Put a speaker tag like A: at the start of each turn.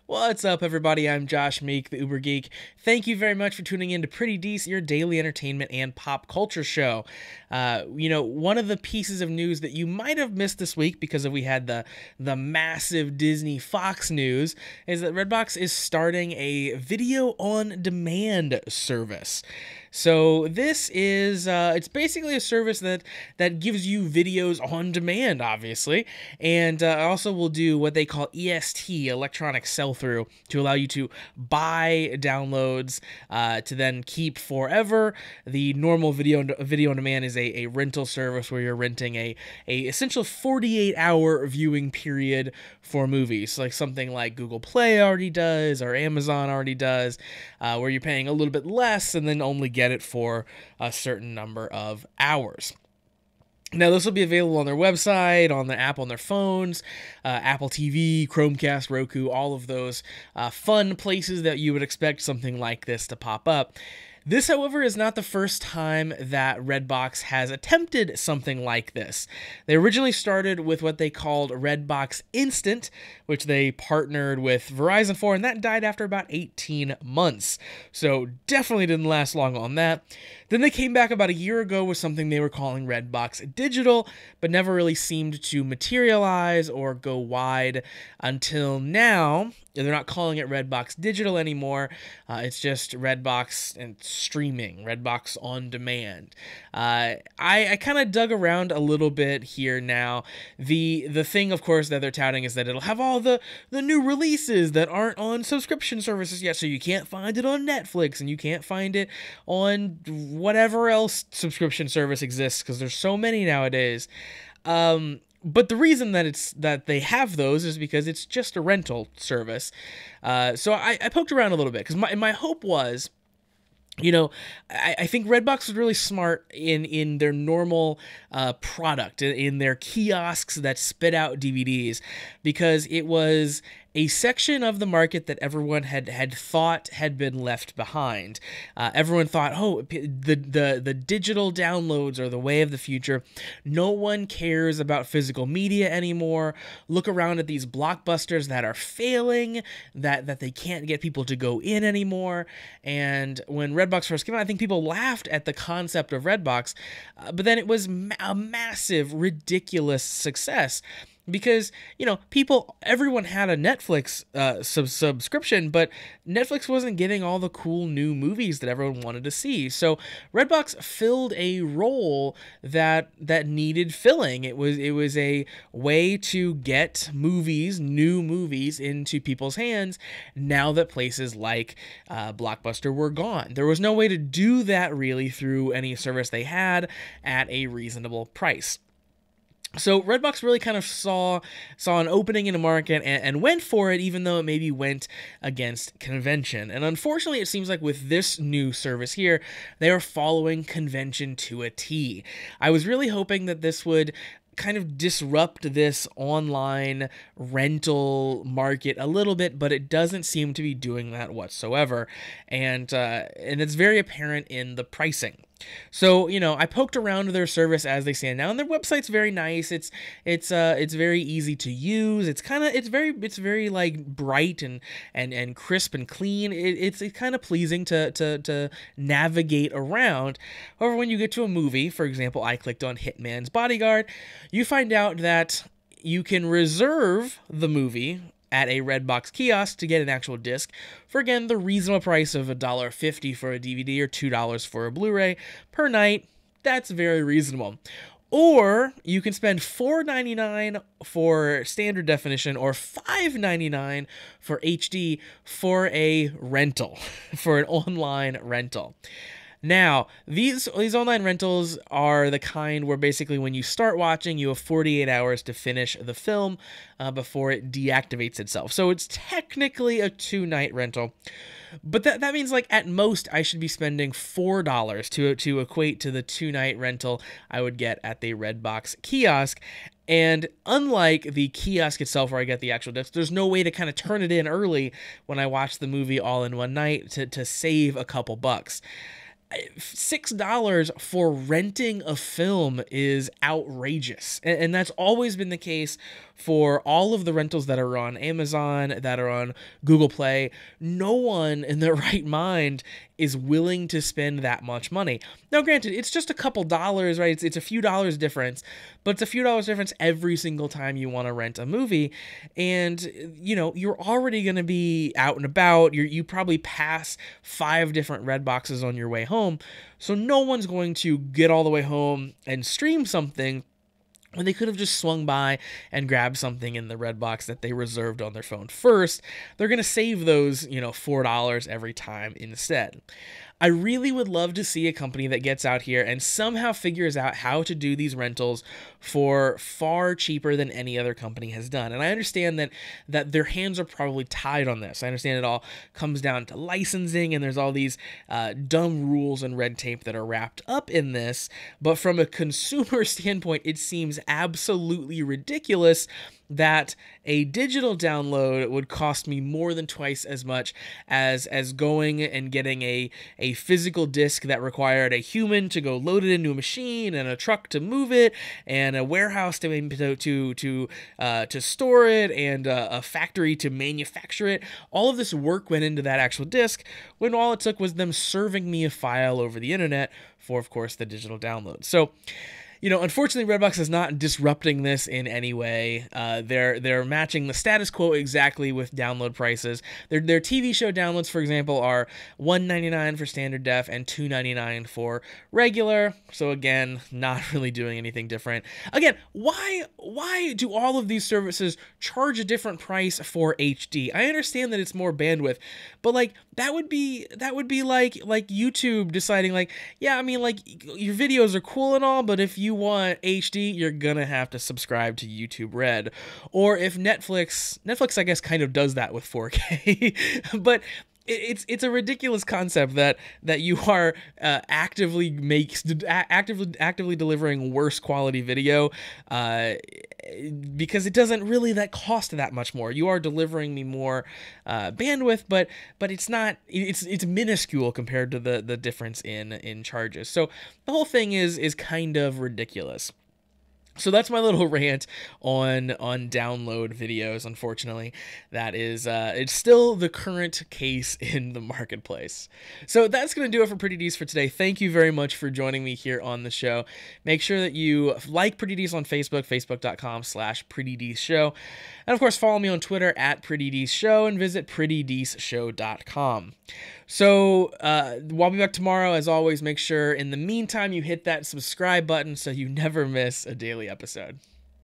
A: What's up, everybody? I'm Josh Meek, the Uber Geek. Thank you very much for tuning in to Pretty Dece, your daily entertainment and pop culture show. One of the pieces of news that you might have missed this week because we had the massive Disney Fox news is that Redbox is starting a video on demand service. So this is it's basically a service that gives you videos on demand, obviously, and also will do what they call EST, electronic sell-through, to allow you to buy downloads to then keep forever. The normal video on demand is a rental service where you're renting a essential 48-hour viewing period for movies, like something like Google Play already does or Amazon already does, where you're paying a little bit less and then only get it for a certain number of hours. Now, this will be available on their website, on the app on their phones, Apple TV, Chromecast, Roku, all of those fun places that you would expect something like this to pop up. This, however, is not the first time that Redbox has attempted something like this. They originally started with what they called Redbox Instant, which they partnered with Verizon for, and that died after about 18 months. So definitely didn't last long on that. Then they came back about a year ago with something they were calling Redbox Digital, but never really seemed to materialize or go wide until now. They're not calling it Redbox Digital anymore. It's just Redbox and streaming, Redbox on demand. I kind of dug around a little bit here now. The thing, of course, that they're touting is that it'll have all the new releases that aren't on subscription services yet, so you can't find it on Netflix and you can't find it on whatever else subscription service exists, because there's so many nowadays. But the reason that they have those is because it's just a rental service. So I poked around a little bit because my hope was, I think Redbox was really smart in their normal product, in their kiosks that spit out DVDs, because it was a section of the market that everyone had thought had been left behind. Everyone thought, oh, the digital downloads are the way of the future. No one cares about physical media anymore. Look around at these blockbusters that are failing, that they can't get people to go in anymore. And when Redbox first came out, I think people laughed at the concept of Redbox, but then it was a massive, ridiculous success. Because, everyone had a Netflix subscription, but Netflix wasn't getting all the cool new movies that everyone wanted to see. So Redbox filled a role that needed filling. It was a way to get new movies into people's hands now that places like Blockbuster were gone. There was no way to do that really through any service they had at a reasonable price. So Redbox really kind of saw an opening in the market and went for it, even though it maybe went against convention. And unfortunately, it seems like with this new service here, they are following convention to a T. I was really hoping that this would kind of disrupt this online rental market a little bit, but it doesn't seem to be doing that whatsoever. And it's very apparent in the pricing. So, I poked around their service as they stand now, and their website's very nice. It's very easy to use. It's very like bright and crisp and clean. It's kind of pleasing to navigate around. However, when you get to a movie, for example, I clicked on Hitman's Bodyguard, you find out that you can reserve the movie at a Redbox kiosk to get an actual disc for, again, the reasonable price of $1.50 for a DVD or $2 for a Blu-ray per night. That's very reasonable. Or you can spend $4.99 for standard definition or $5.99 for HD for a rental, for an online rental. Now, these online rentals are the kind where basically when you start watching, you have 48 hours to finish the film before it deactivates itself. So it's technically a 2-night rental. But that means, like, at most, I should be spending $4 to equate to the 2-night rental I would get at the Redbox kiosk. And unlike the kiosk itself where I get the actual disc, there's no way to kind of turn it in early when I watch the movie all in one night to save a couple bucks. $6 for renting a film is outrageous. And that's always been the case for all of the rentals that are on Amazon, that are on Google Play. No one in their right mind is willing to spend that much money. Now, granted, it's just a couple dollars, right? It's a few dollars difference, but it's a few dollars difference every single time you want to rent a movie. And, you know, you're already going to be out and about. You probably pass 5 different Redboxes on your way home. So no one's going to get all the way home and stream something when they could have just swung by and grabbed something in the Redbox that they reserved on their phone first. They're going to save those, $4 every time instead. I really would love to see a company that gets out here and somehow figures out how to do these rentals for far cheaper than any other company has done. And I understand that their hands are probably tied on this. I understand it all comes down to licensing, and there's all these dumb rules and red tape that are wrapped up in this. But from a consumer standpoint, it seems absolutely ridiculous that a digital download would cost me more than twice as much as going and getting a physical disc that required a human to go load it into a machine and a truck to move it and a warehouse to store it and a factory to manufacture it. All of this work went into that actual disc, when all it took was them serving me a file over the internet for, of course, the digital download. So, unfortunately, Redbox is not disrupting this in any way. They're matching the status quo exactly with download prices. Their TV show downloads, for example, are $1.99 for standard def and $2.99 for regular. So again, not really doing anything different. Again, why do all of these services charge a different price for HD? I understand that it's more bandwidth, but that would be like YouTube deciding your videos are cool and all, but if you want HD, you're gonna have to subscribe to YouTube Red. Or if Netflix I guess kind of does that with 4K, but it's a ridiculous concept that you are actively delivering worse quality video because it doesn't really cost that much more. You are delivering me more bandwidth, but it's minuscule compared to the difference in charges. So the whole thing is kind of ridiculous. So that's my little rant on download videos. Unfortunately, that is it's still the current case in the marketplace. So that's going to do it for Pretty Dece for today. Thank you very much for joining me here on the show. Make sure that you like Pretty Dece on Facebook, facebook.com/PrettyDeceShow. And of course, follow me on Twitter @PrettyDeceShow and visit PrettyDeceShow.com. So we'll be back tomorrow. As always, make sure in the meantime you hit that subscribe button so you never miss a daily episode.